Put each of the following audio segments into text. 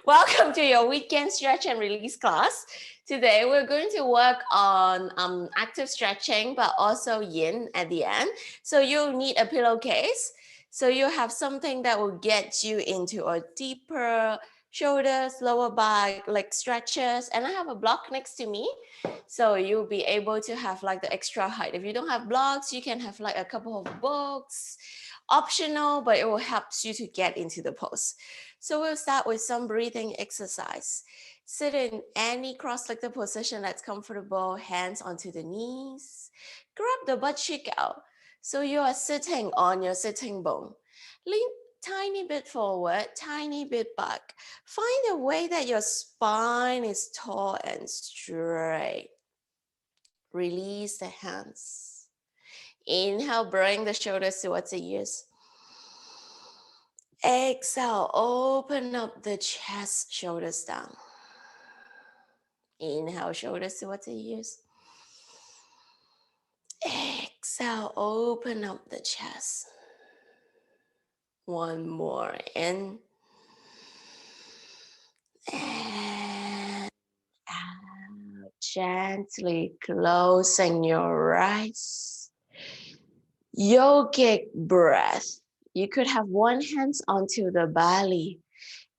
Welcome to your weekend stretch and release class. Today we're going to work on active stretching, but also yin at the end. So you'll need a pillowcase. So you have something that will get you into a deeper shoulders, lower back, like stretches. And I have a block next to me. So you'll be able to have like the extra height. If you don't have blocks, you can have like a couple of books. Optional, but it will help you to get into the pose. So we'll start with some breathing exercise. Sit in any cross-legged position that's comfortable, hands onto the knees. Grab the butt cheek out. So you are sitting on your sitting bone. Lean tiny bit forward, tiny bit back. Find a way that your spine is tall and straight. Release the hands. Inhale, bring the shoulders towards the ears. Exhale, open up the chest, shoulders down. Inhale, shoulders towards the ears. Exhale, open up the chest. One more in. And out. Gently closing your eyes. Yogic breath. You could have one hand onto the belly.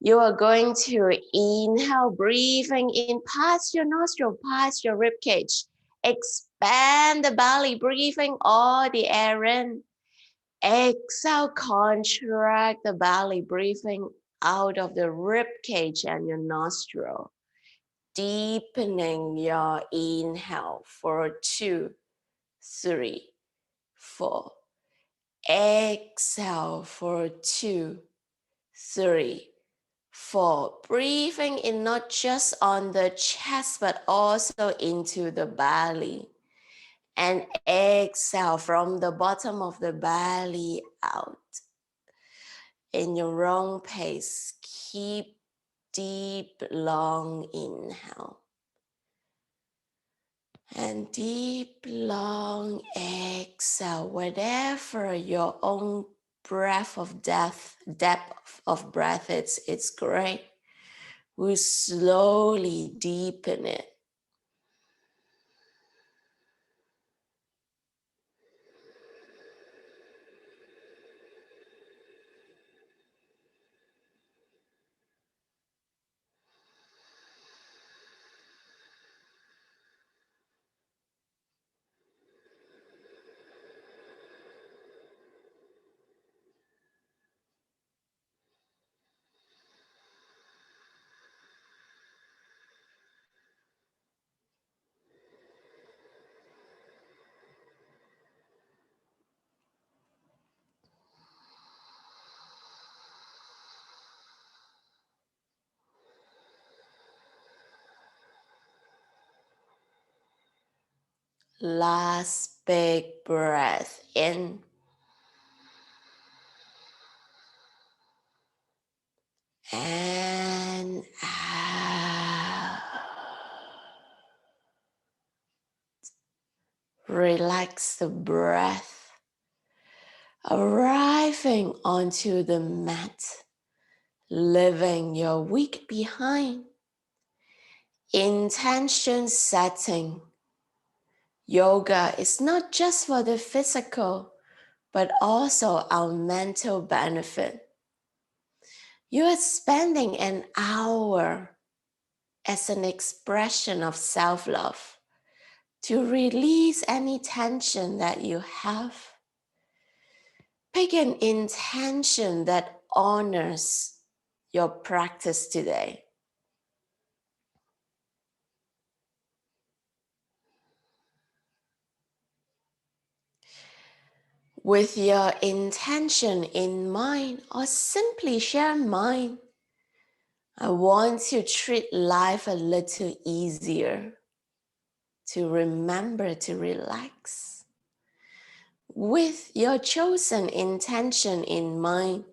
You are going to inhale, breathing in past your nostril, past your rib cage. Expand the belly, breathing all the air in. Exhale, contract the belly, breathing out of the rib cage and your nostril. Deepening your inhale for 2, 3, 4. Exhale for 2, 3, 4. Breathing in not just on the chest, but also into the belly. And exhale from the bottom of the belly out. In your own pace, keep deep, long inhale. And deep, long exhale, whatever your own breath of depth of breath it's great. We slowly deepen it. Last big breath in. And out. Relax the breath. Arriving onto the mat. Leaving your week behind. Intention setting. Yoga is not just for the physical, but also our mental benefit. You are spending an hour as an expression of self-love to release any tension that you have. Pick an intention that honors your practice today. With your intention in mind, or simply share mine, I want to treat life a little easier, to remember to relax. With your chosen intention in mind,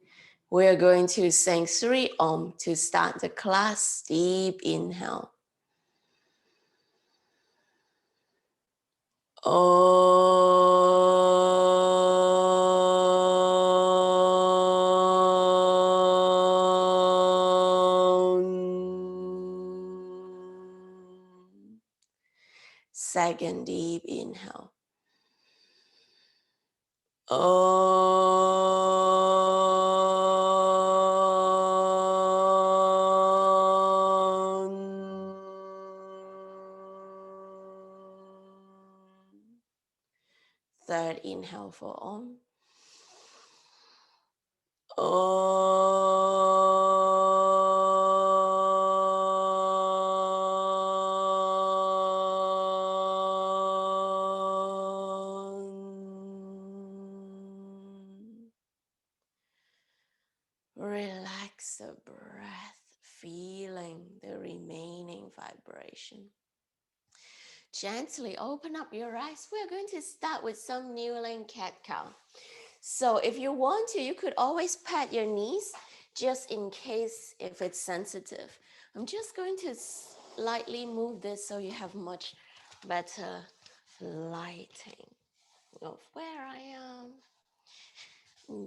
we're going to sing 3 Om to start the class. Deep inhale. Om. Second deep inhale. Third inhale for Om. Relax the breath, feeling the remaining vibration. Gently open up your eyes. We're going to start with some kneeling cat-cow. So if you want to, you could always pat your knees just in case if it's sensitive. I'm just going to slightly move this so you have much better lighting of where I am.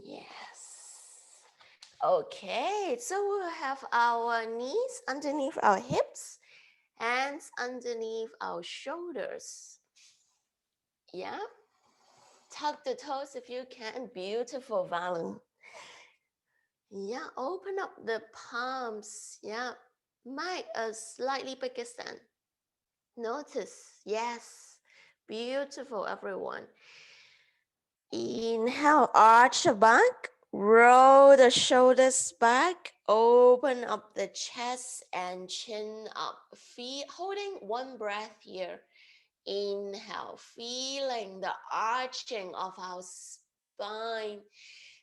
Yes. Okay, so we'll have our knees underneath our hips, hands underneath our shoulders. Yeah. Tuck the toes if you can. Beautiful, Valen. Yeah, open up the palms. Yeah, make a slightly bigger stand. Notice, yes. Beautiful, everyone. Inhale, arch the back. Roll the shoulders back. Open up the chest and chin up. Feet holding one breath here. Inhale, feeling the arching of our spine.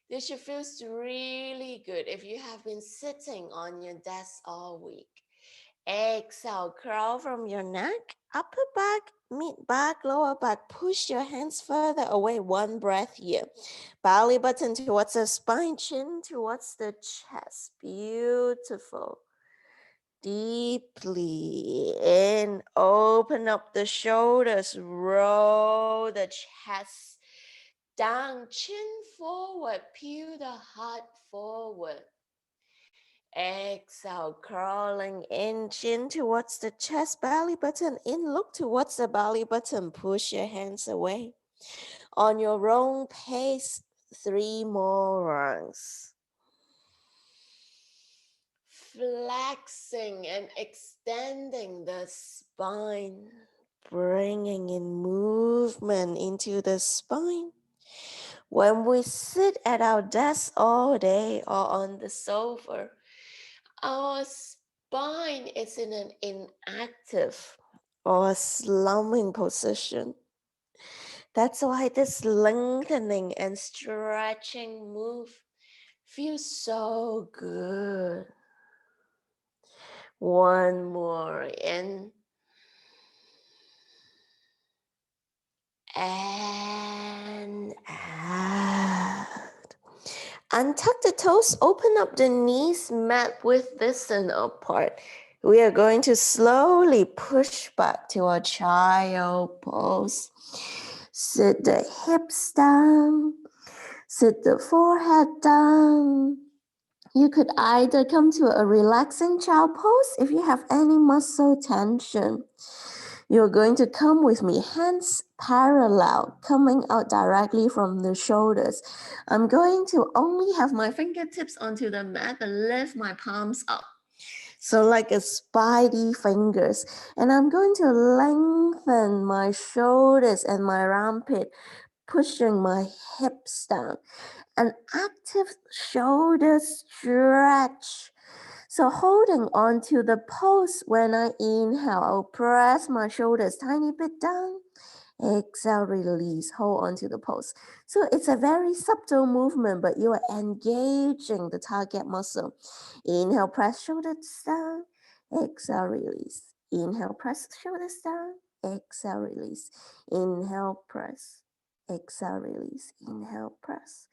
This should feel really good if you have been sitting on your desk all week. Exhale, curl from your neck, upper back, mid back, lower back. Push your hands further away. One breath here. Belly button towards the spine, chin towards the chest. Beautiful. Deeply in, open up the shoulders, roll the chest down, chin forward, peel the heart forward. Exhale, crawling in, chin towards the chest, belly button in, look towards the belly button, push your hands away. On your own pace, 3 more rounds. Flexing and extending the spine, bringing in movement into the spine. When we sit at our desk all day or on the sofa, our spine is in an inactive or slumbing position. That's why this lengthening and stretching move feels so good. One more in and out. Untuck the toes, open up the knees, mat width distant apart. We are going to slowly push back to our child pose. Sit the hips down, sit the forehead down. You could either come to a relaxing child pose if you have any muscle tension. You're going to come with me, hands parallel, coming out directly from the shoulders. I'm going to only have my fingertips onto the mat and lift my palms up. So like a spidey fingers. And I'm going to lengthen my shoulders and my armpit, pushing my hips down. An active shoulder stretch. So holding on to the pose when I inhale, I'll press my shoulders tiny bit down. Exhale, release, hold on to the pose. So it's a very subtle movement, but you are engaging the target muscle. Inhale, press shoulders down. Exhale, release. Inhale, press shoulders down. Exhale, release. Inhale, press. Exhale, release. Inhale, press.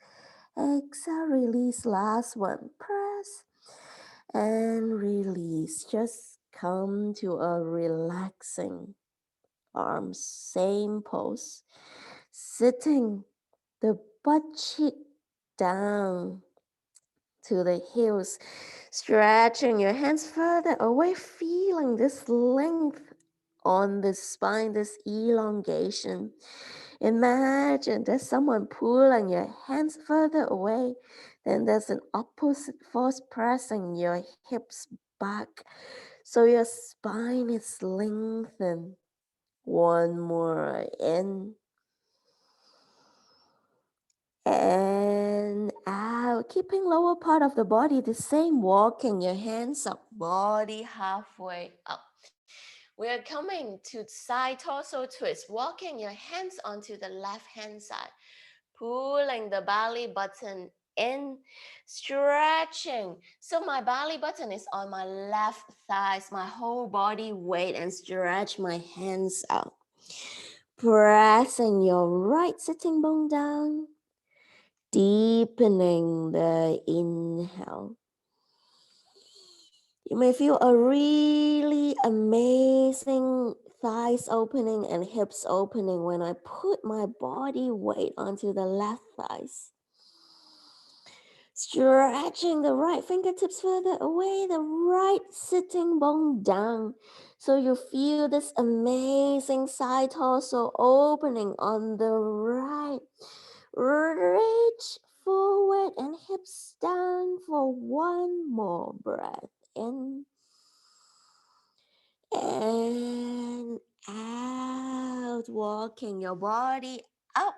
Exhale, release. Last one. Press and release. Just come to a relaxing arms, same pose. Sitting, the butt cheek down to the heels. Stretching your hands further away, feeling this length on the spine, this elongation. Imagine there's someone pulling your hands further away. Then there's an opposite force pressing your hips back. So your spine is lengthened. One more in. And out. Keeping lower part of the body the same. Walking your hands up. Body halfway up. We are coming to side torso twist. Walking your hands onto the left hand side. Pulling the belly button in, stretching. So my belly button is on my left thighs, my whole body weight, and stretch my hands out. Pressing your right sitting bone down, deepening the inhale. You may feel a really amazing thighs opening and hips opening when I put my body weight onto the left thighs. Stretching the right fingertips further away, the right sitting bone down. So you feel this amazing side torso opening on the right. Reach forward and hips down for one more breath. In and out. Walking your body up.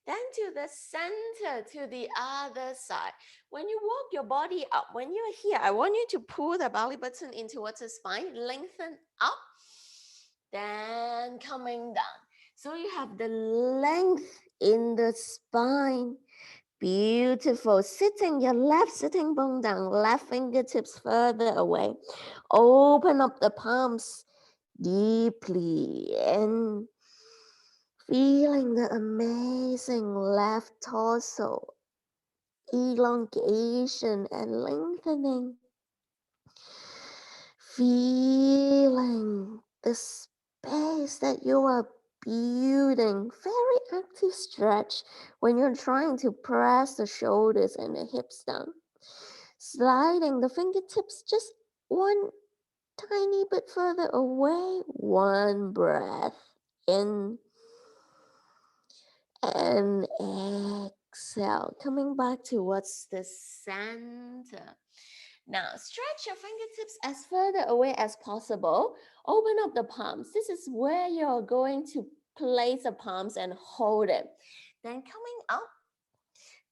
Then to the center, to the other side. When you walk your body up, when you're here, I want you to pull the belly button in towards the spine, lengthen up, then coming down. So you have the length in the spine. Beautiful. Sitting your left sitting bone down, left fingertips further away. Open up the palms deeply and feeling the amazing left torso elongation and lengthening. Feeling the space that you are building. Very active stretch when you're trying to press the shoulders and the hips down. Sliding the fingertips just one tiny bit further away. One breath in. And exhale, coming back towards the center. Now, stretch your fingertips as further away as possible. Open up the palms. This is where you're going to place the palms and hold it. Then coming up,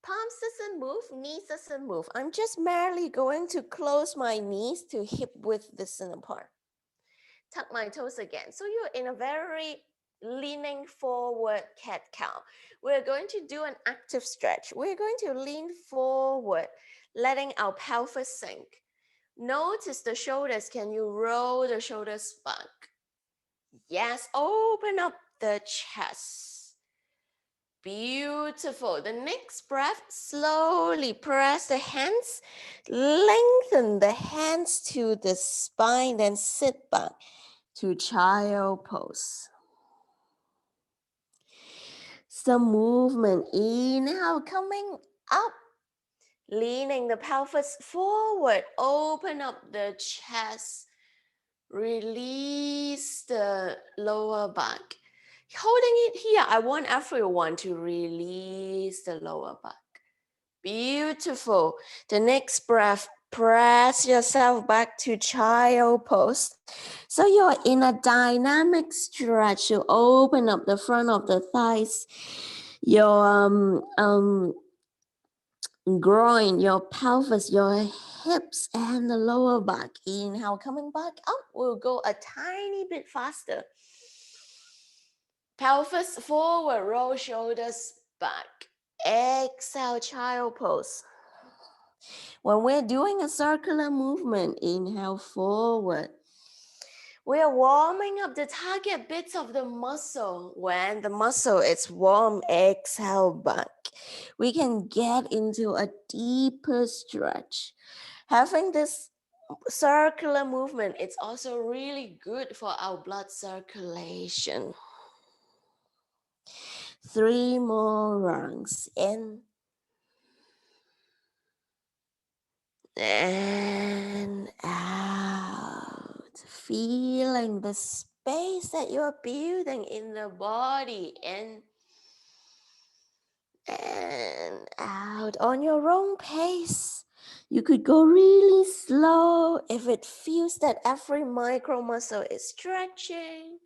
palms doesn't move, knees doesn't move. I'm just merely going to close my knees to hip width distance apart. Tuck my toes again. So you're in a very leaning forward cat-cow. We're going to do an active stretch. We're going to lean forward, letting our pelvis sink. Notice the shoulders. Can you roll the shoulders back? Yes, open up the chest. Beautiful. The next breath, slowly press the hands, lengthen the hands to the spine, then sit back to child pose. Some movement. Inhale, coming up, leaning the pelvis forward. Open up the chest. Release the lower back. Holding it here, I want everyone to release the lower back. Beautiful. The next breath, press yourself back to child pose. So you're in a dynamic stretch. You open up the front of the thighs, your groin, your pelvis, your hips, and the lower back. Inhale, coming back up. We'll go a tiny bit faster. Pelvis forward, roll shoulders back. Exhale, child pose. When we're doing a circular movement, inhale forward. We're warming up the target bits of the muscle. When the muscle is warm, exhale back. We can get into a deeper stretch. Having this circular movement, it's also really good for our blood circulation. 3 more rounds. In and out. Feeling the space that you're building in the body. In and out on your own pace. You could go really slow if it feels that every micro muscle is stretching.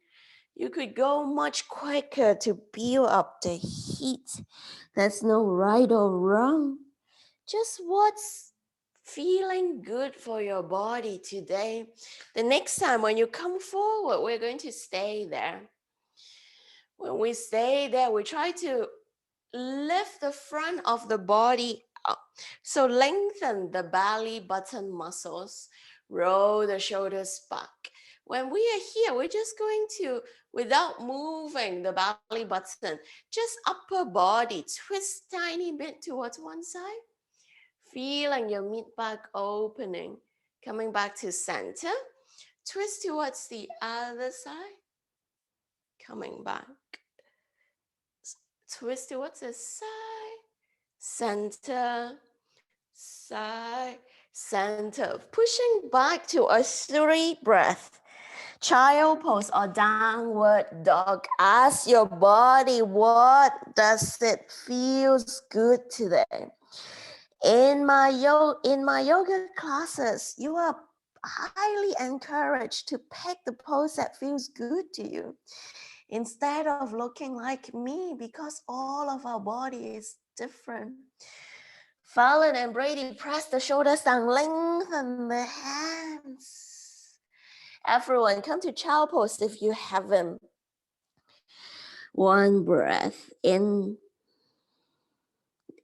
You could go much quicker to build up the heat. There's no right or wrong. Just what's feeling good for your body today. The next time when you come forward, we're going to stay there. When we stay there, we try to lift the front of the body up. So lengthen the belly button muscles, roll the shoulders back. When we are here, we're just going to, without moving the belly button, just upper body, twist tiny bit towards one side, feeling your mid back opening, coming back to center, twist towards the other side, coming back, twist towards the side, center, side, center, pushing back to a 3 breath. Child pose or downward dog. Ask your body, what does it feels good today? In my yoga classes, you are highly encouraged to pick the pose that feels good to you instead of looking like me, because all of our body is different. Fallon and Brady, press the shoulders down, lengthen the hands. Everyone, come to child pose if you haven't. One breath in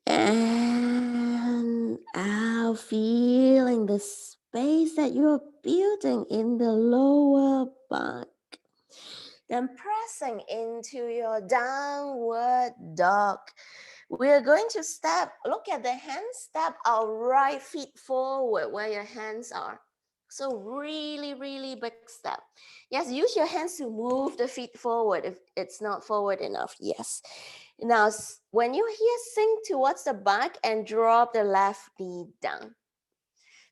and out, feeling the space that you're building in the lower back. Then pressing into your downward dog. We're going to step, look at the hands, step our right feet forward where your hands are. So really, really big step. Yes, use your hands to move the feet forward if it's not forward enough. Yes. Now, when you're here, sink towards the back and drop the left knee down.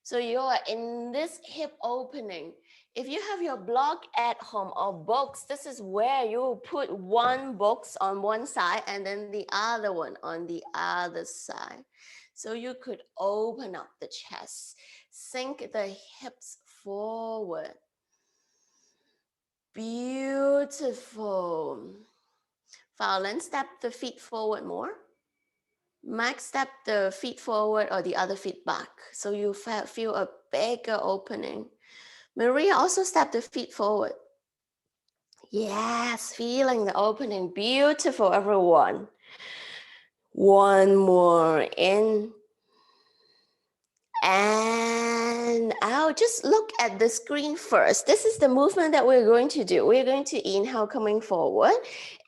So you are in this hip opening. If you have your block at home or box, this is where you put one box on one side and then the other one on the other side. So you could open up the chest, sink the hips forward. Beautiful. Fallon, step the feet forward more. Max, step the feet forward or the other feet back. So you feel a bigger opening. Maria, also step the feet forward. Yes, feeling the opening. Beautiful, everyone. One more in and out. Just look at the screen first. This is the movement that we're going to do. We're going to inhale, coming forward.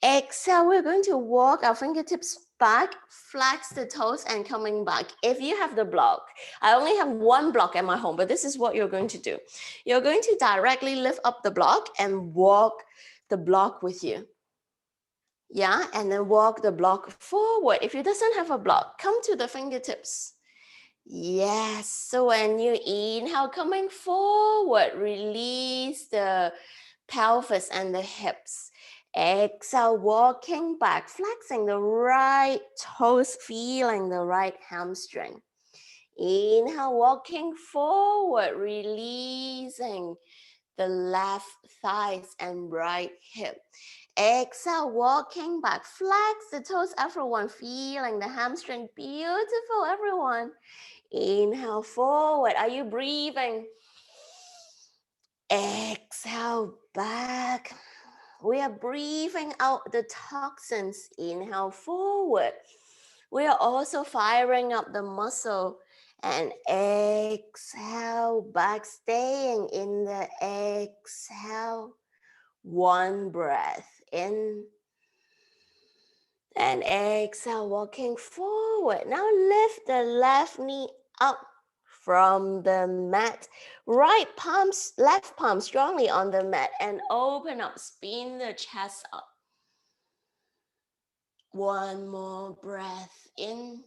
Exhale, we're going to walk our fingertips back, flex the toes and coming back. If you have the block, I only have one block at my home, but this is what you're going to do. You're going to directly lift up the block and walk the block with you. Yeah, and then walk the block forward. If you doesn't have a block, come to the fingertips. Yes, so when you inhale, coming forward, release the pelvis and the hips. Exhale, walking back, flexing the right toes, feeling the right hamstring. Inhale, walking forward, releasing the left thighs and right hip. Exhale, walking back, flex the toes, everyone, feeling the hamstring. Beautiful, everyone. Inhale forward. Are you breathing? Exhale back. We are breathing out the toxins. Inhale forward. We are also firing up the muscle. And exhale back, staying in the exhale. One breath in. And exhale, walking forward. Now lift the left knee up from the mat. Right palms, left palm strongly on the mat and open up, spin the chest up. One more breath in.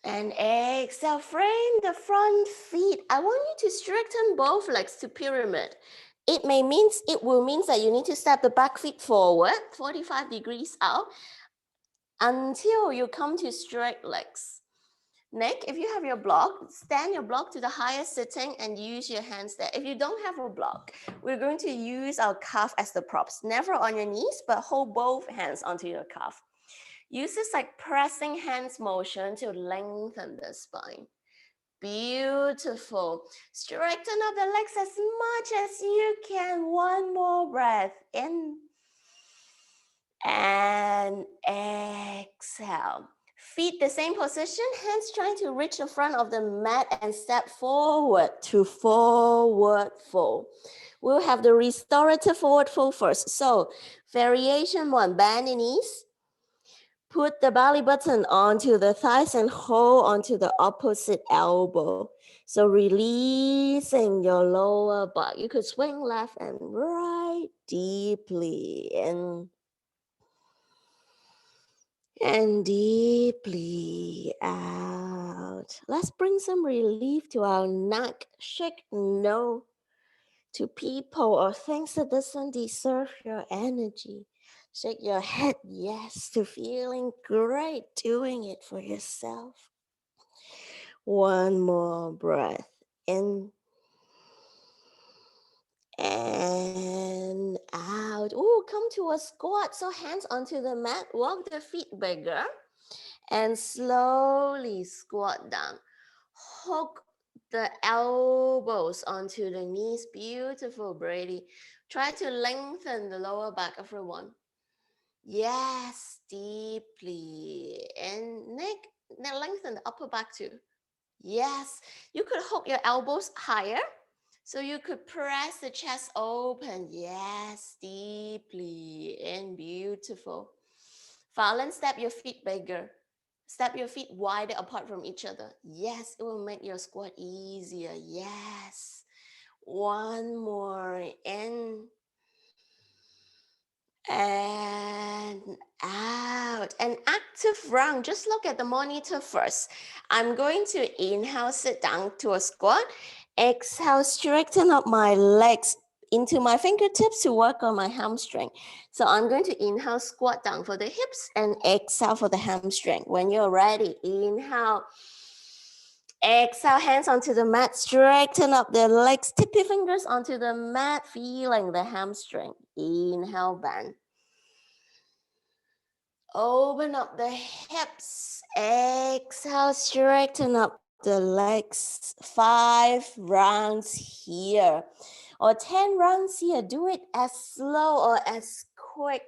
And exhale, frame the front feet. I want you to straighten both legs to pyramid. It will mean that you need to step the back feet forward 45 degrees out until you come to straight legs. Next, if you have your block, stand your block to the highest sitting and use your hands there. If you don't have a block, we're going to use our calf as the props. Never on your knees, but hold both hands onto your calf. Use this like pressing hands motion to lengthen the spine. Beautiful. Straighten up the legs as much as you can. One more breath in and exhale. Feet the same position, hands trying to reach the front of the mat and step forward to forward fold. We'll have the restorative forward fold first. So variation 1, bend the knees. Put the belly button onto the thighs and hold onto the opposite elbow. So releasing your lower back. You could swing left and right deeply in and deeply out. Let's bring some relief to our neck. Shake no to people or things that doesn't deserve your energy. Shake your head yes to feeling great doing it for yourself. One more breath in and out. Ooh, come to a squat. So hands onto the mat, walk the feet bigger and slowly squat down. Hook the elbows onto the knees. Beautiful, Brady. Try to lengthen the lower back, everyone. Yes, deeply. And neck, lengthen the upper back too. Yes, you could hook your elbows higher. So you could press the chest open. Yes, deeply and beautiful. Fallen, step your feet bigger. Step your feet wider apart from each other. Yes, it will make your squat easier. Yes. One more in and out. An active round. Just look at the monitor first. I'm going to inhale, sit down to a squat. Exhale, straighten up my legs into my fingertips to work on my hamstring. So I'm going to inhale, squat down for the hips and exhale for the hamstring. When you're ready, inhale. Exhale, hands onto the mat, straighten up the legs, tip your fingers onto the mat, feeling the hamstring. Inhale, bend. Open up the hips. Exhale, straighten up the legs. 5 rounds here or 10 rounds here. Do it as slow or as quick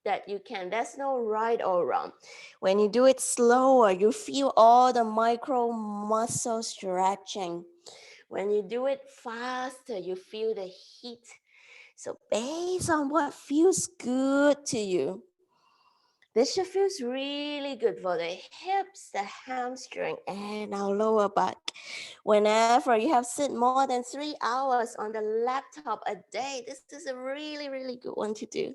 that you can. There's no right or wrong. When you do it slower, you feel all the micro muscle stretching. When you do it faster, you feel the heat. So based on what feels good to you, this should feel really good for the hips, the hamstring, and our lower back. Whenever you have sit more than 3 hours on the laptop a day, this is a really, really good one to do.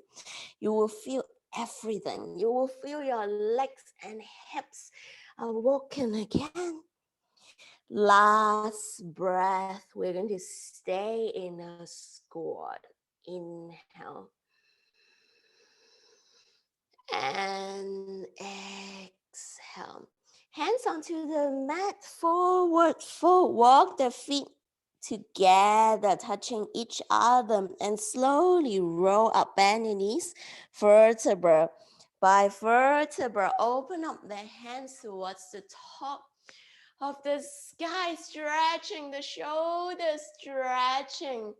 You will feel everything. You will feel your legs and hips are working again. Last breath, we're going to stay in a squat. Inhale. And exhale. Hands onto the mat, forward fold. Walk the feet together, touching each other, and slowly roll up, bend your knees, vertebra by vertebra. Open up the hands towards the top of the sky, stretching the shoulders, stretching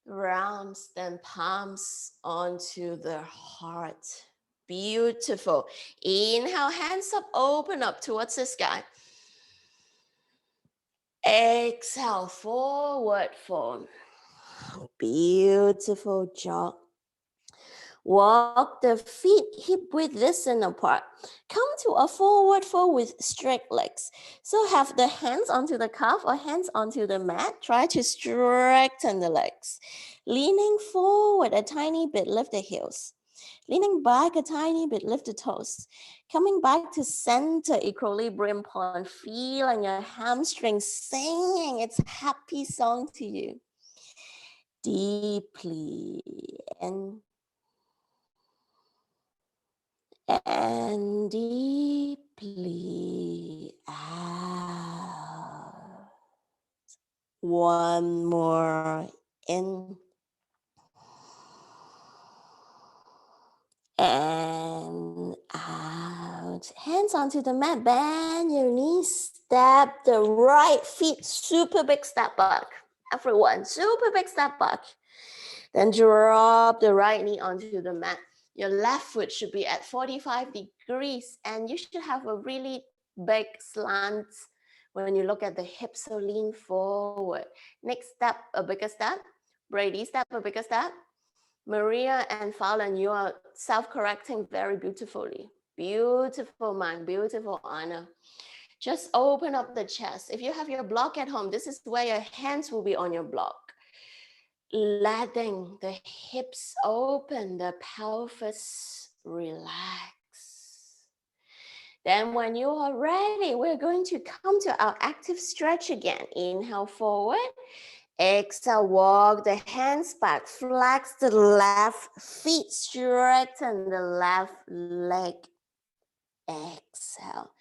the arms, then palms onto the heart. Beautiful. Inhale, hands up, open up towards the sky. Exhale, forward fold. Beautiful job. Walk the feet hip width distance apart. Come to a forward fold with straight legs. So have the hands onto the calf or hands onto the mat. Try to straighten the legs. Leaning forward a tiny bit, lift the heels. Leaning back a tiny bit, lift the toes. Coming back to center, equilibrium point. Feeling your hamstrings singing its happy song to you. deeply in and deeply out. One more in and out. Hands onto the mat, bend your knees, step the right feet, super big step back. Everyone, super big step back. Then drop the right knee onto the mat. Your left foot should be at 45 degrees and you should have a really big slant when you look at the hips, so lean forward. Next step, a bigger step. Brady, step a bigger step. Maria and Fallon, you are self-correcting very beautifully. Beautiful mind, beautiful Anna. Just open up the chest. If you have your block at home, this is where your hands will be on your block. Letting the hips open, the pelvis relax. Then when you are ready, we're going to come to our active stretch again. Inhale forward. Exhale, walk the hands back. Flex the left feet. Straighten the left leg. Exhale.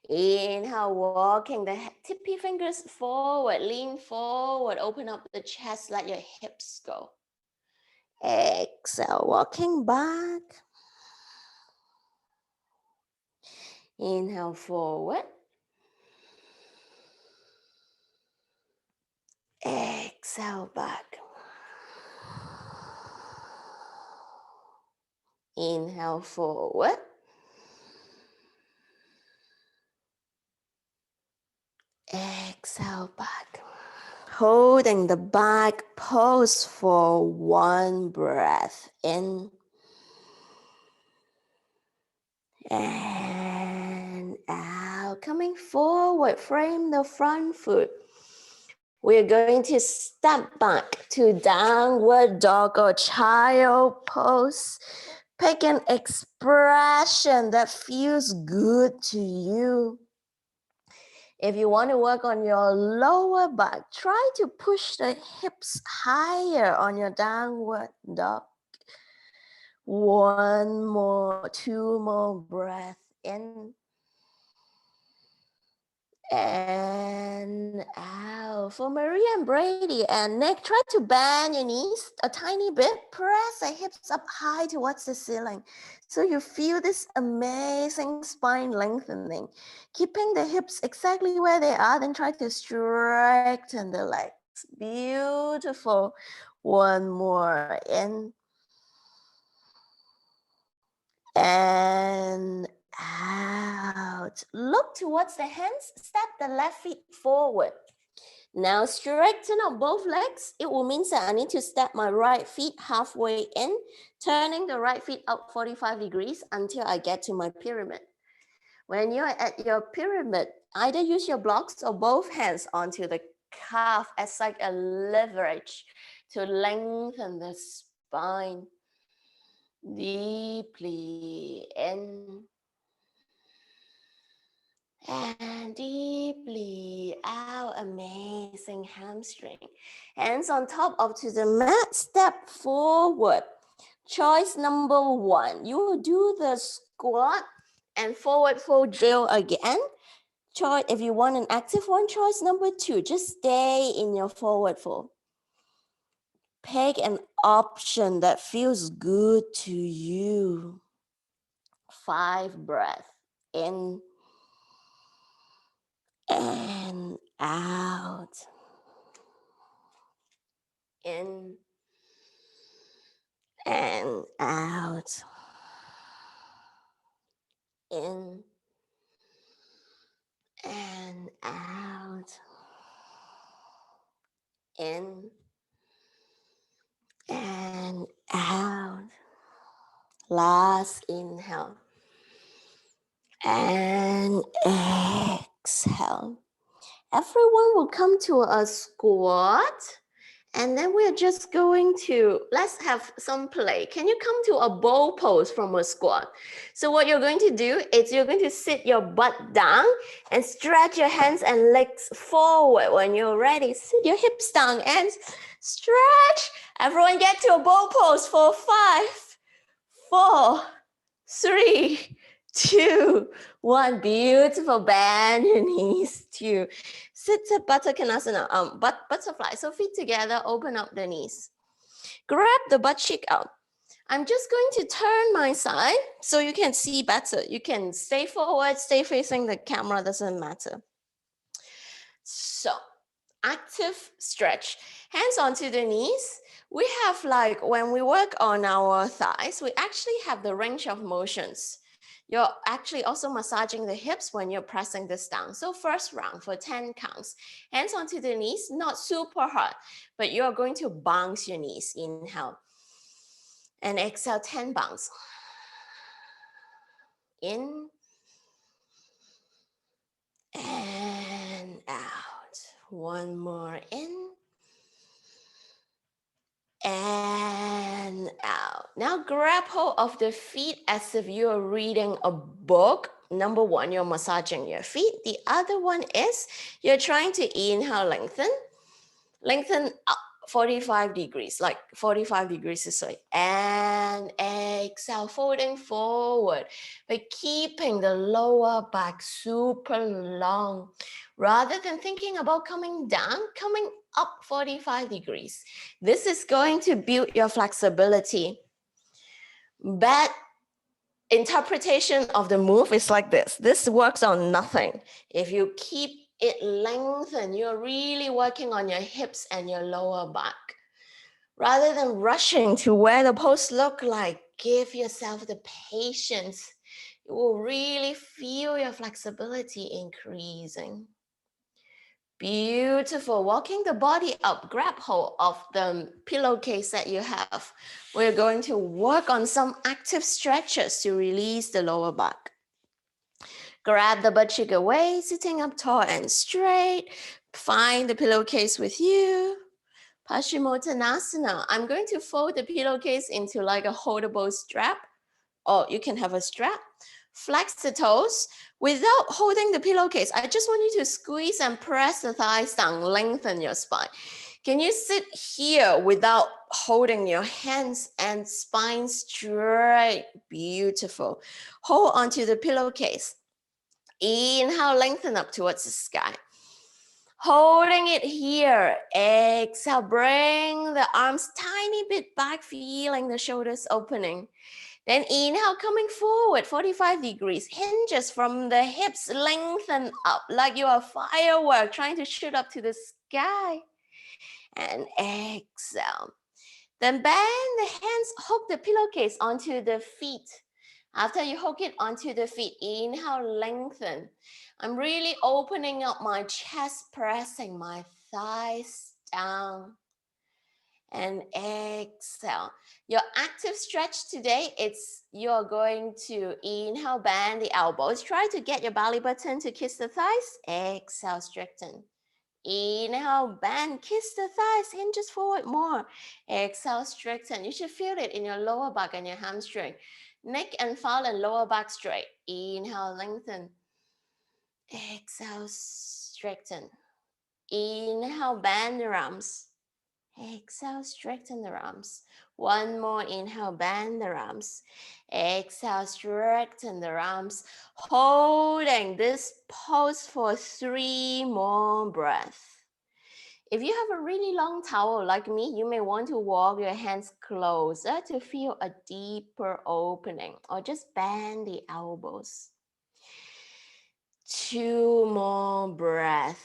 Inhale, walking the tippy fingers forward. Lean forward. Open up the chest. Let your hips go. Exhale, walking back. Inhale forward. Exhale back. Inhale forward. Exhale back. Holding the back pose for one breath in and out. Coming forward, frame the front foot. We're going to step back to downward dog or child pose. Pick an expression that feels good to you. If you want to work on your lower back, try to push the hips higher on your downward dog. One more, two more breath in and out. For Maria and Brady and Nick, try to bend your knees a tiny bit. Press the hips up high towards the ceiling. So you feel this amazing spine lengthening. Keeping the hips exactly where they are, then try to straighten the legs. Beautiful. One more in and out. Look towards the hands. Step the left feet forward. Now straighten up both legs. It will mean that I need to step my right feet halfway in, turning the right feet up 45 degrees until I get to my pyramid. When you're at your pyramid, either use your blocks or both hands onto the calf as like a leverage to lengthen the spine. Deeply in and deeply out. Amazing hamstring. Hands on top up to the mat. Step forward. Choice number one. You will do the squat and forward fold drill again. Choice, if you want an active one, choice number two. Just stay in your forward fold. Pick an option that feels good to you. 5 breaths in and out. In and out. In and out. In and out. Last inhale. And exhale. Everyone will come to a squat And then we're just going to, let's have some play. Can you come to a bow pose from a squat? So what you're going to do is you're going to sit your butt down and stretch your hands and legs forward. When you're ready, sit your hips down and stretch. Everyone get to a bow pose for 5, 4, 3, 2, 1. Beautiful. Bend your knees. 2. Sit to Butterkonasana, butterfly. So feet together, open up the knees. Grab the butt cheek out. I'm just going to turn my side so you can see better. You can stay forward, stay facing the camera, doesn't matter. So, active stretch. Hands onto the knees. We have like, when we work on our thighs, we actually have the range of motions. You're actually also massaging the hips when you're pressing this down. So first round for 10 counts. Hands onto the knees, not super hard, but you're going to bounce your knees. Inhale. And exhale, 10 bounce. In. And out. One more in. And out. Now grab hold of the feet as if you're reading a book. Number one, you're massaging your feet. The other one is you're trying to inhale, lengthen. Lengthen up 45 degrees, like 45 degrees this way. And exhale, folding forward. But keeping the lower back super long. Rather than thinking about coming down, coming up 45 degrees. This is going to build your flexibility. Bad interpretation of the move is like this. This works on nothing. If you keep it lengthened, you're really working on your hips and your lower back. Rather than rushing to where the pose look like, give yourself the patience. You will really feel your flexibility increasing. Beautiful. Walking the body up, grab hold of the pillowcase that you have. We're going to work on some active stretches to release the lower back. Grab the butt cheek away, sitting up tall and straight. Find the pillowcase with you. Paschimottanasana. I'm going to fold the pillowcase into like a holdable strap, or you can have a strap. Flex the toes without holding the pillowcase. I just want you to squeeze and press the thighs down, lengthen your spine. Can you sit here without holding your hands and spine straight? Beautiful. Hold onto the pillowcase. Inhale, lengthen up towards the sky. Holding it here. Exhale, bring the arms tiny bit back, feeling the shoulders opening. Then inhale, coming forward, 45 degrees. Hinges from the hips, lengthen up like you are a firework trying to shoot up to the sky. And exhale. Then bend the hands, hook the pillowcase onto the feet. After you hook it onto the feet, inhale, lengthen. I'm really opening up my chest, pressing my thighs down. And exhale. Your active stretch today, you're going to inhale, bend the elbows. Try to get your belly button to kiss the thighs. Exhale, straighten. Inhale, bend, kiss the thighs, hinges forward more. Exhale, straighten. You should feel it in your lower back and your hamstring. Neck and fall and lower back straight. Inhale, lengthen. Exhale, straighten. Inhale, bend the arms. Exhale, straighten the arms. One more inhale, bend the arms. Exhale, straighten the arms. Holding this pose for 3 more breaths. If you have a really long towel like me, you may want to walk your hands closer to feel a deeper opening, or just bend the elbows. 2 more breaths.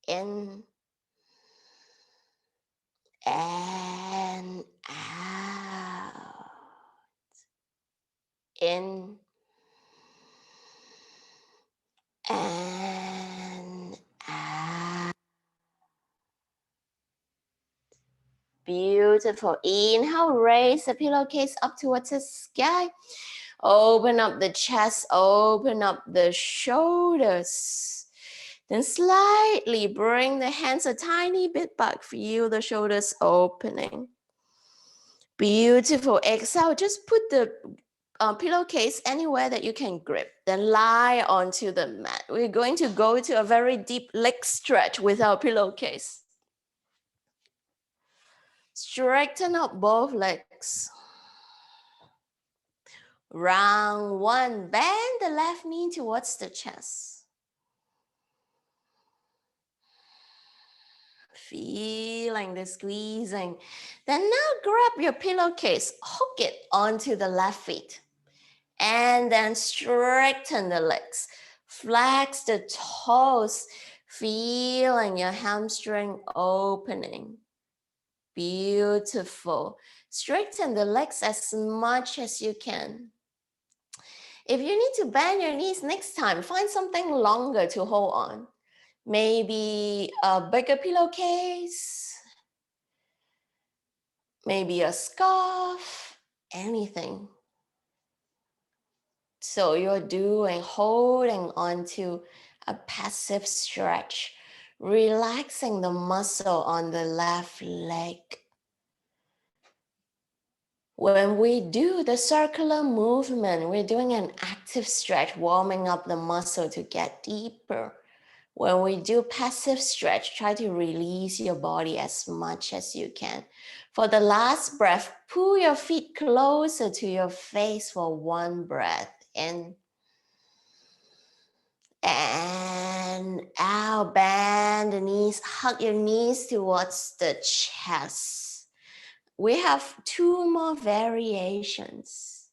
In and out. In and out. Beautiful. Inhale, raise the pillowcase up towards the sky. Open up the chest, open up the shoulders. Then slightly bring the hands a tiny bit back. Feel the shoulders opening. Beautiful. Exhale, just put the pillowcase anywhere that you can grip. Then lie onto the mat. We're going to go to a very deep leg stretch with our pillowcase. Straighten up both legs. Round one, bend the left knee towards the chest. Feeling the squeezing. Then now grab your pillowcase, hook it onto the left feet. And then straighten the legs. Flex the toes, feeling your hamstring opening. Beautiful. Straighten the legs as much as you can. If you need to bend your knees next time, find something longer to hold on. Maybe a bigger pillowcase, maybe a scarf, anything. So you're holding onto a passive stretch, relaxing the muscle on the left leg. When we do the circular movement, we're doing an active stretch, warming up the muscle to get deeper. When we do passive stretch, try to release your body as much as you can. For the last breath, pull your feet closer to your face for one breath in. And out, bend the knees, hug your knees towards the chest. We have two more variations,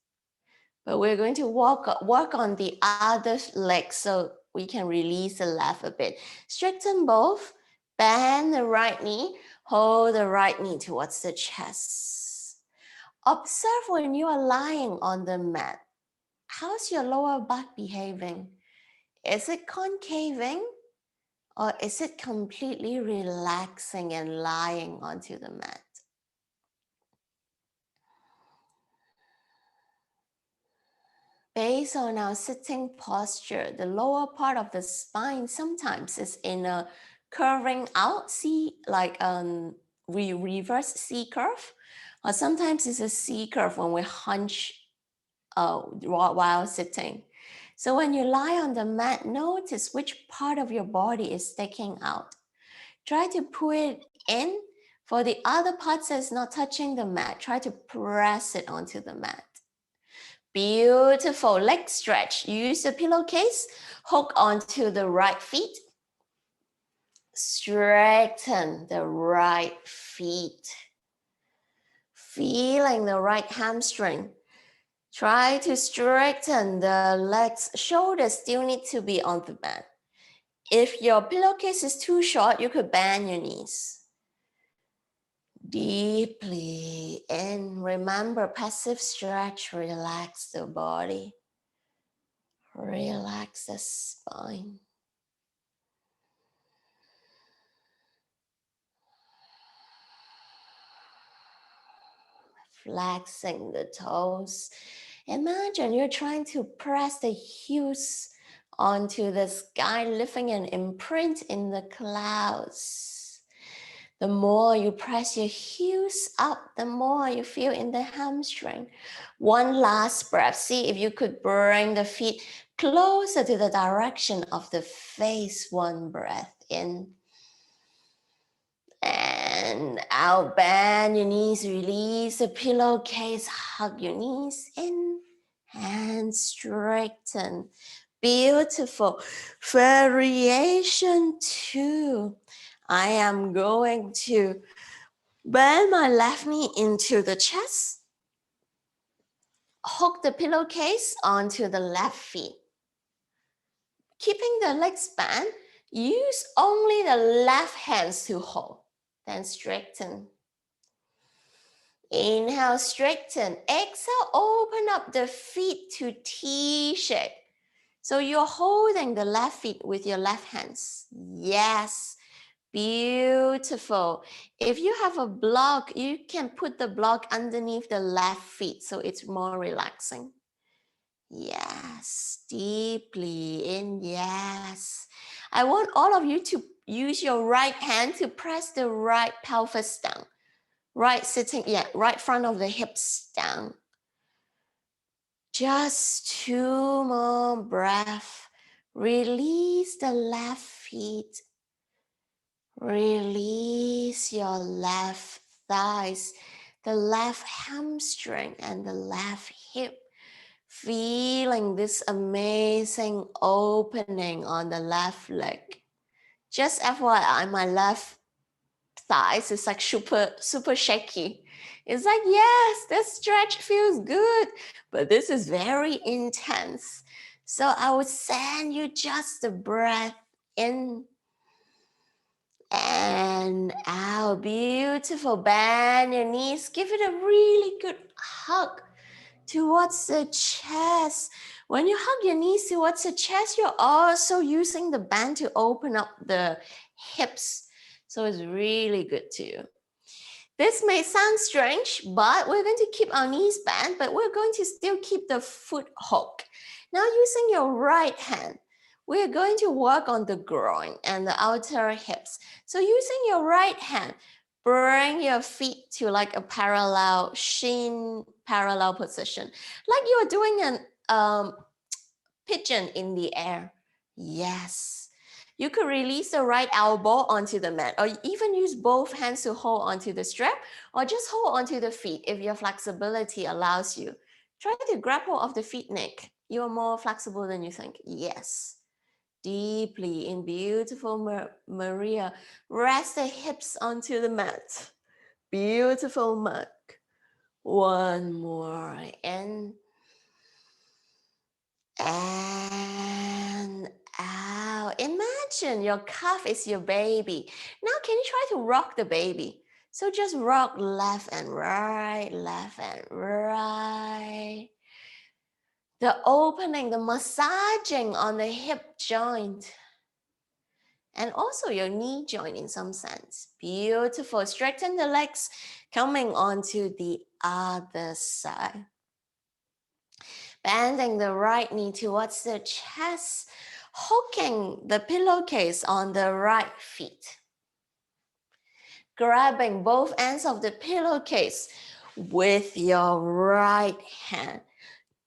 but we're going to work on the other leg so we can release the left a bit. Straighten both, bend the right knee, hold the right knee towards the chest. Observe when you are lying on the mat. How's your lower back behaving? Is it concaving or is it completely relaxing and lying onto the mat? Based on our sitting posture, the lower part of the spine sometimes is in a curving out C, like reverse C curve, or sometimes it's a C curve when we hunch while sitting. So when you lie on the mat, notice which part of your body is sticking out. Try to pull it in. For the other parts that's not touching the mat, try to press it onto the mat. Beautiful leg stretch. Use the pillowcase, hook onto the right feet. Straighten the right feet. Feeling the right hamstring. Try to straighten the legs. Shoulders still need to be on the mat. If your pillowcase is too short, you could bend your knees. Deeply in. Remember, passive stretch, relax the body. Relax the spine. Flexing the toes. Imagine you're trying to press the heels onto the sky, leaving an imprint in the clouds. The more you press your heels up, the more you feel in the hamstring. One last breath. See if you could bring the feet closer to the direction of the face. One breath in. And out, bend your knees, release the pillowcase, hug your knees in, and straighten. Beautiful. Variation 2. I am going to bend my left knee into the chest, hook the pillowcase onto the left feet. Keeping the legs bent, use only the left hands to hold. Then straighten. Inhale, straighten. Exhale, open up the feet to T shape. So you're holding the left feet with your left hands. Yes, beautiful. If you have a block, you can put the block underneath the left feet so it's more relaxing. Yes, deeply in, yes. I want all of you to use your right hand to press the right pelvis down. Right sitting, yeah, right front of the hips down. Just 2 more breaths. Release the left feet. Release your left thighs, the left hamstring and the left hip. Feeling this amazing opening on the left leg. Just FYI, my left thighs is like super shaky. It's like, yes, this stretch feels good, but this is very intense. So I would send you just a breath in and out. Beautiful. Bend your knees. Give it a really good hug towards the chest. When you hug your knees towards the chest, you're also using the band to open up the hips. So it's really good too. This may sound strange, but we're going to keep our knees bent, but we're going to still keep the foot hook. Now using your right hand, we're going to work on the groin and the outer hips. So using your right hand, bring your feet to like a parallel, shin parallel position. Like you're doing an pigeon in the air. Yes. You could release the right elbow onto the mat, or even use both hands to hold onto the strap, or just hold onto the feet if your flexibility allows you. Try to grab hold of the feet neck. You are more flexible than you think. Yes. Deeply in beautiful Maria. Rest the hips onto the mat. Beautiful mat. One more. In. And out. Imagine your calf is your baby. Now can you try to rock the baby? So just rock left and right, left and right. The opening, the massaging on the hip joint. And also your knee joint in some sense. Beautiful. Straighten the legs, coming onto the other side. Bending the right knee towards the chest, hooking the pillowcase on the right feet. Grabbing both ends of the pillowcase with your right hand.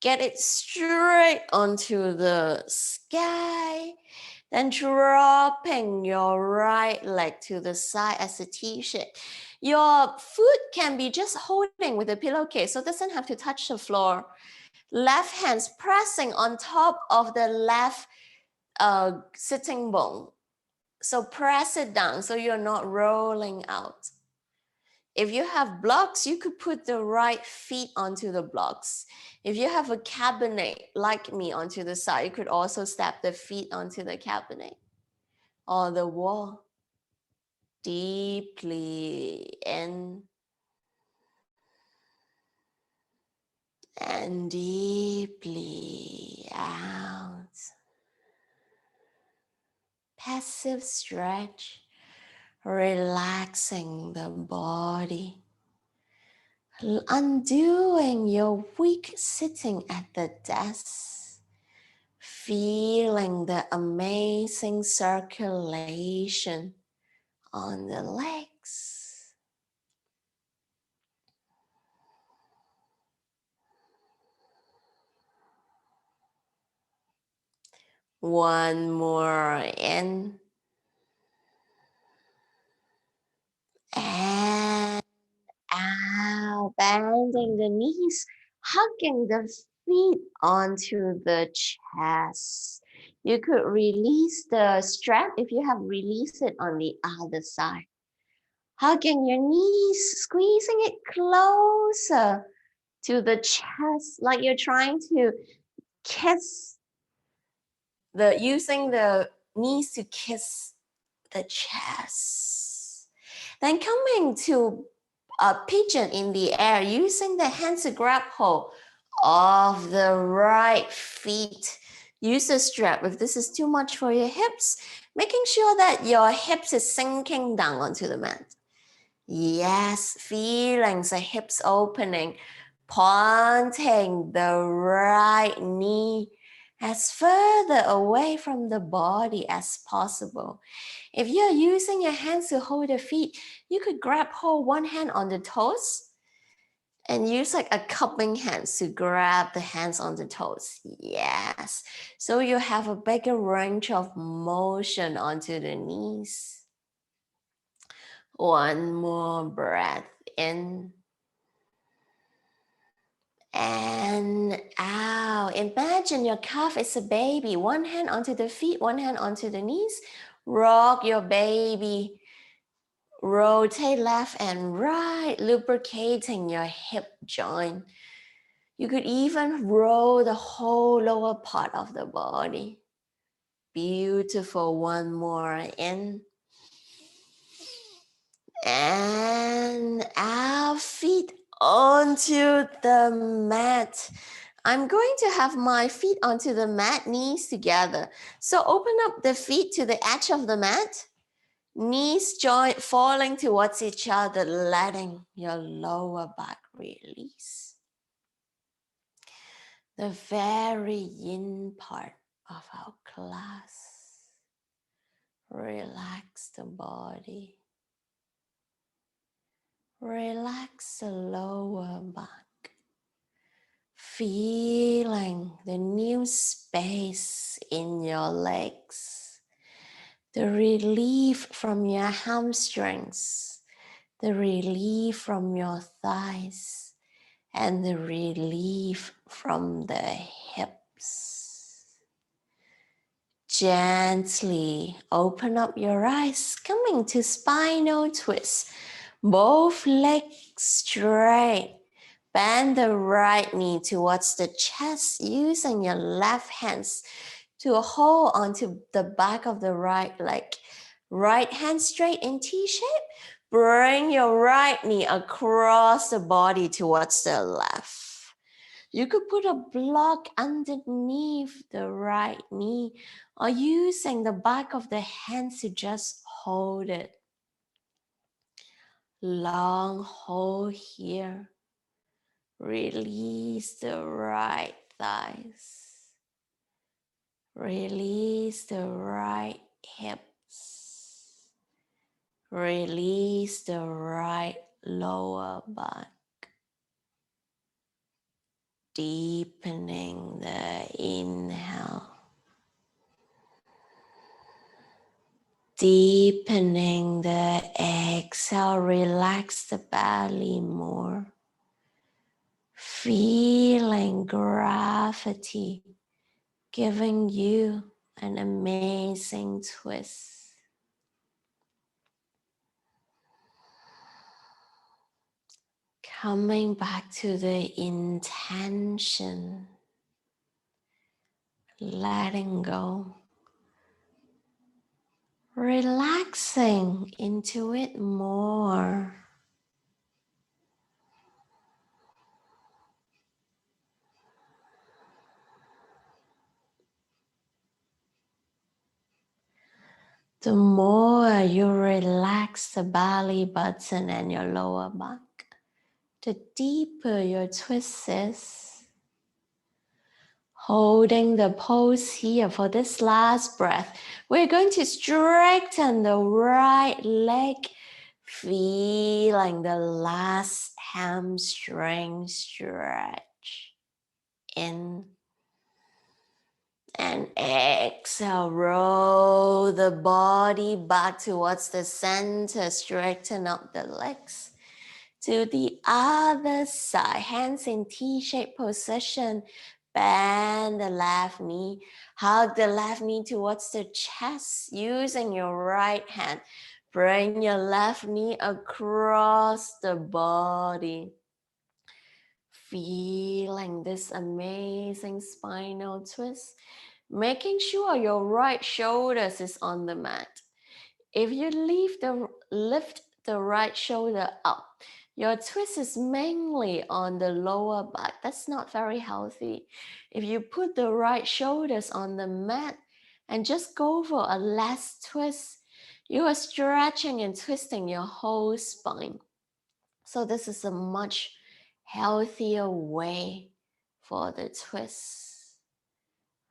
Get it straight onto the sky. Then dropping your right leg to the side as a T-shape. Your foot can be just holding with the pillowcase, so it doesn't have to touch the floor. Left hands pressing on top of the left sitting bone. So press it down so you're not rolling out. If you have blocks, you could put the right feet onto the blocks. If you have a cabinet like me onto the side, you could also step the feet onto the cabinet or the wall. Deeply in and deeply out. Passive stretch, relaxing the body, undoing your weak sitting at the desk, feeling the amazing circulation on the legs. One more in. And out, bending the knees, hugging the feet onto the chest. You could release the strap if you have released it on the other side. Hugging your knees, squeezing it closer to the chest, like you're trying to kiss using the knees to kiss the chest. Then coming to a pigeon in the air, using the hands to grab hold of the right feet. Use the strap if this is too much for your hips, making sure that your hips is sinking down onto the mat. Yes, feeling the hips opening, pointing the right knee as further away from the body as possible. If you're using your hands to hold the feet, you could hold one hand on the toes and use like a cupping hands to grab the hands on the toes. Yes. So you have a bigger range of motion onto the knees. One more breath in and out. Imagine your calf is a baby. One hand onto the feet, one hand onto the knees. Rock your baby. Rotate left and right, lubricating your hip joint. You could even roll the whole lower part of the body. Beautiful. One more in and out. Feet onto the mat. I'm going to have my feet onto the mat, knees together. So open up the feet to the edge of the mat. Knees joint falling towards each other, letting your lower back release. The very yin part of our class. Relax the body. Relax the lower back. Feeling the new space in your legs. The relief from your hamstrings. The relief from your thighs. And the relief from the hips. Gently open up your eyes, coming to spinal twist. Both legs straight. Bend the right knee towards the chest, using your left hands to hold onto the back of the right leg. Right hand straight in T-shape. Bring your right knee across the body towards the left. You could put a block underneath the right knee or using the back of the hands to just hold it. Long hold here. Release the right thighs. Release the right hips. Release the right lower back. Deepening the inhale. Deepening the exhale. Relax the belly more. Feeling gravity giving you an amazing twist. Coming back to the intention, letting go, relaxing into it more. The more you relax the belly button and your lower back, the deeper your twist is. Holding the pose here for this last breath. We're going to straighten the right leg, feeling the last hamstring stretch. In and exhale, roll the body back towards the center, straighten up the legs. To the other side, hands in T-shaped position. Bend the left knee, hug the left knee towards the chest, using your right hand. Bring your left knee across the body. Feeling this amazing spinal twist, making sure your right shoulders is on the mat. If you lift the right shoulder up, your twist is mainly on the lower back. That's not very healthy. If you put the right shoulders on the mat and just go for a less twist, you are stretching and twisting your whole spine. So this is a much healthier way for the twist.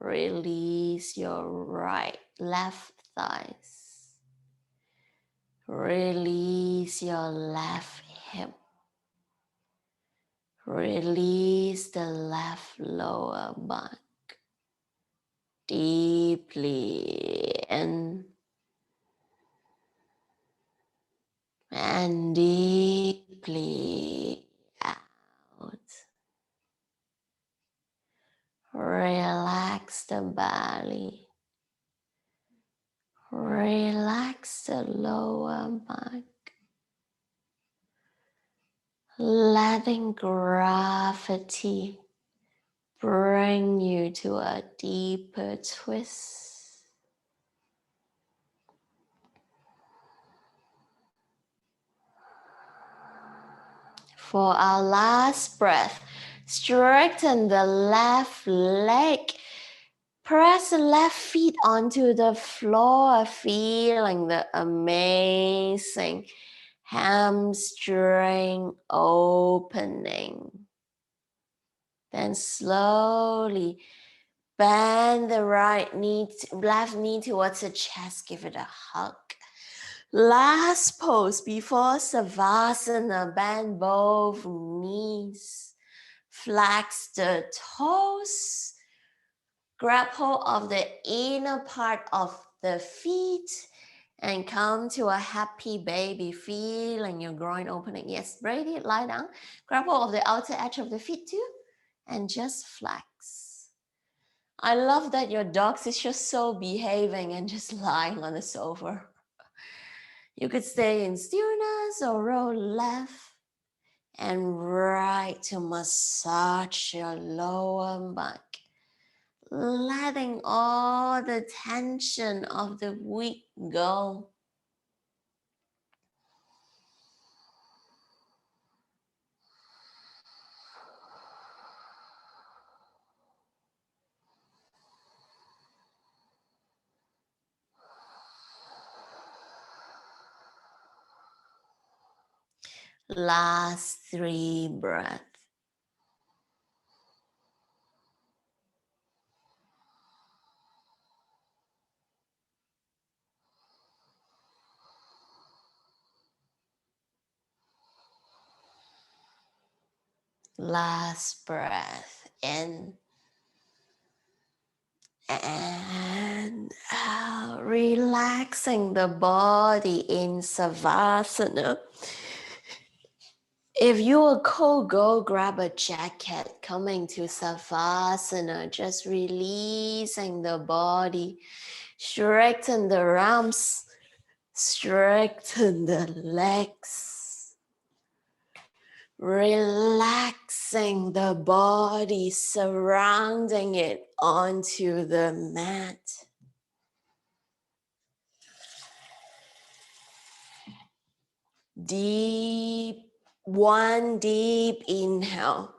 Release your left thighs. Release your left hip. Release the left lower back. Deeply in and deeply out. Relax the belly. Relax the lower back. Letting gravity bring you to a deeper twist. For our last breath, straighten the left leg. Press the left feet onto the floor, feeling the amazing hamstring opening. Then slowly bend the left knee towards the chest, give it a hug. Last pose before Safasana, bend both knees, flex the toes, grab hold of the inner part of the feet, and come to a happy baby, feeling your groin opening. Yes, ready, lie down, grab hold of the outer edge of the feet too, and just flex. I love that your dog is just so behaving and just lying on the sofa. You could stay in stillness or roll left and right to massage your lower back, letting all the tension of the week go. Last 3 breaths. Last breath in and out, relaxing the body in Savasana. If you're cold, go grab a jacket. Coming to Safasana, just releasing the body. Straighten the arms, straighten the legs. Relaxing the body, surrounding it onto the mat. One deep inhale.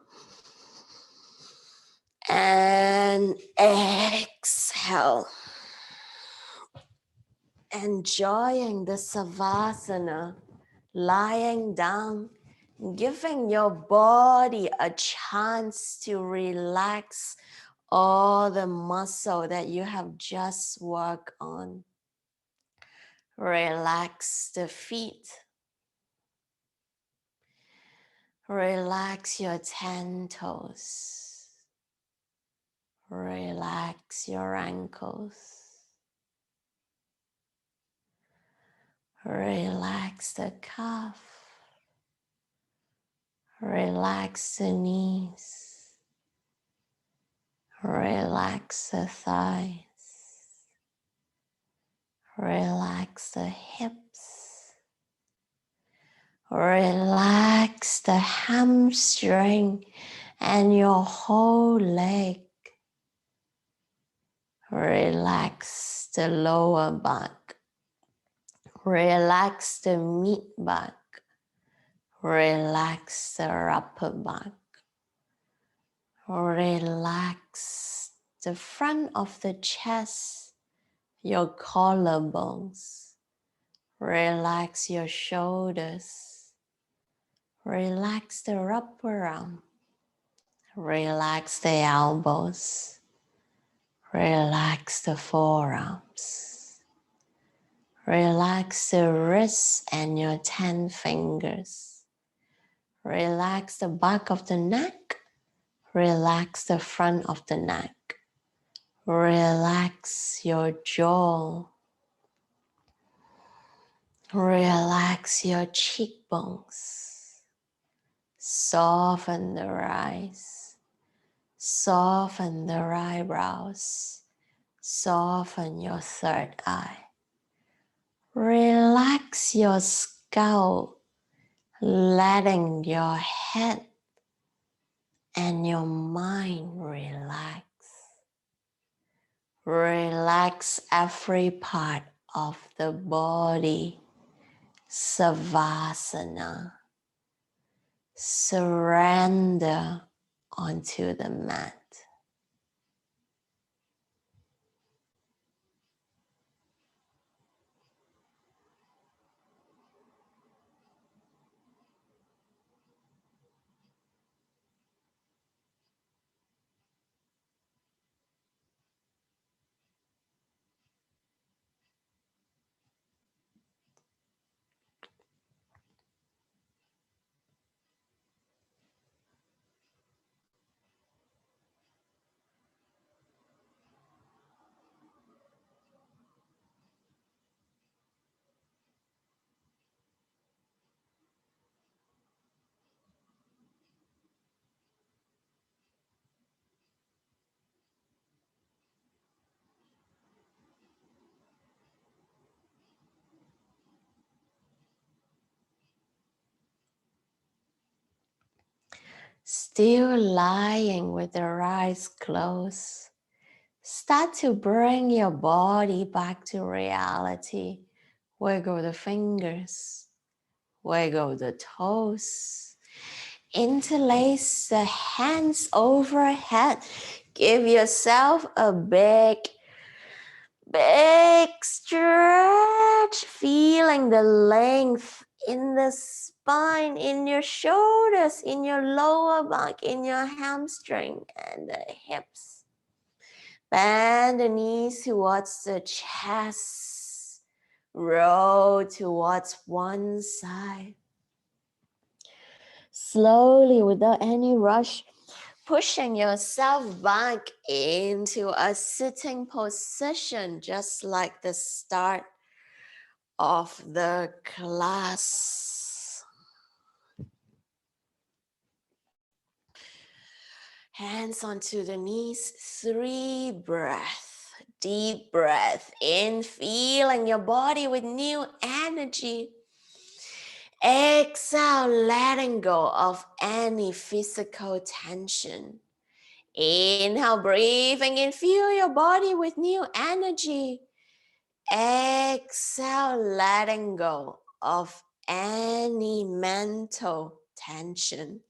And exhale. Enjoying the Savasana, lying down, giving your body a chance to relax all the muscle that you have just worked on. Relax the feet. Relax your 10 toes. Relax your ankles. Relax the calf. Relax the knees. Relax the thighs. Relax the hips. Relax the hamstring and your whole leg. Relax the lower back. Relax the mid back. Relax the upper back. Relax the front of the chest, your collarbones. Relax your shoulders. Relax the upper arm. Relax the elbows. Relax the forearms. Relax the wrists and your 10 fingers. Relax the back of the neck. Relax the front of the neck. Relax your jaw. Relax your cheekbones. Soften the eyes. Soften the eyebrows. Soften your third eye. Relax your scalp, letting your head and your mind relax. Relax every part of the body. Safasana. Surrender onto the mat. Still lying with your eyes closed, start to bring your body back to reality. Wiggle the fingers, wiggle the toes, interlace the hands overhead. Give yourself a big stretch, feeling the length in the spine, in your shoulders, in your lower back, in your hamstring and the hips. Bend the knees towards the chest. Roll towards one side. Slowly, without any rush, pushing yourself back into a sitting position, just like the start of the class. Hands onto the knees, 3 breaths. Deep breath in, feeling your body with new energy. Exhale, letting go of any physical tension. Inhale, breathing in, feel your body with new energy. Exhale, letting go of any mental tension.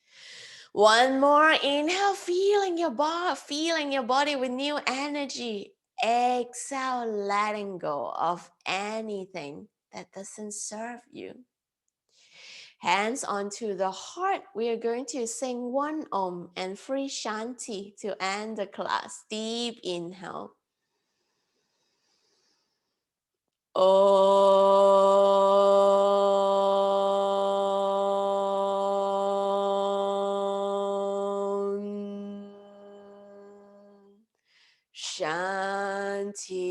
One more, inhale, feeling your body with new energy. Exhale, letting go of anything that doesn't serve you. Hands onto the heart. We are going to sing 1 Om and 3 Shanti to end the class. Deep inhale. Om. Shanti,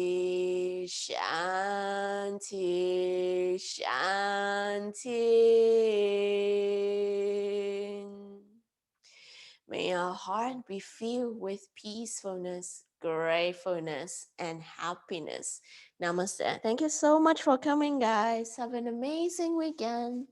Shanti, Shanti. May our heart be filled with peacefulness, gratefulness, and happiness. Namaste. Thank you so much for coming, guys. Have an amazing weekend.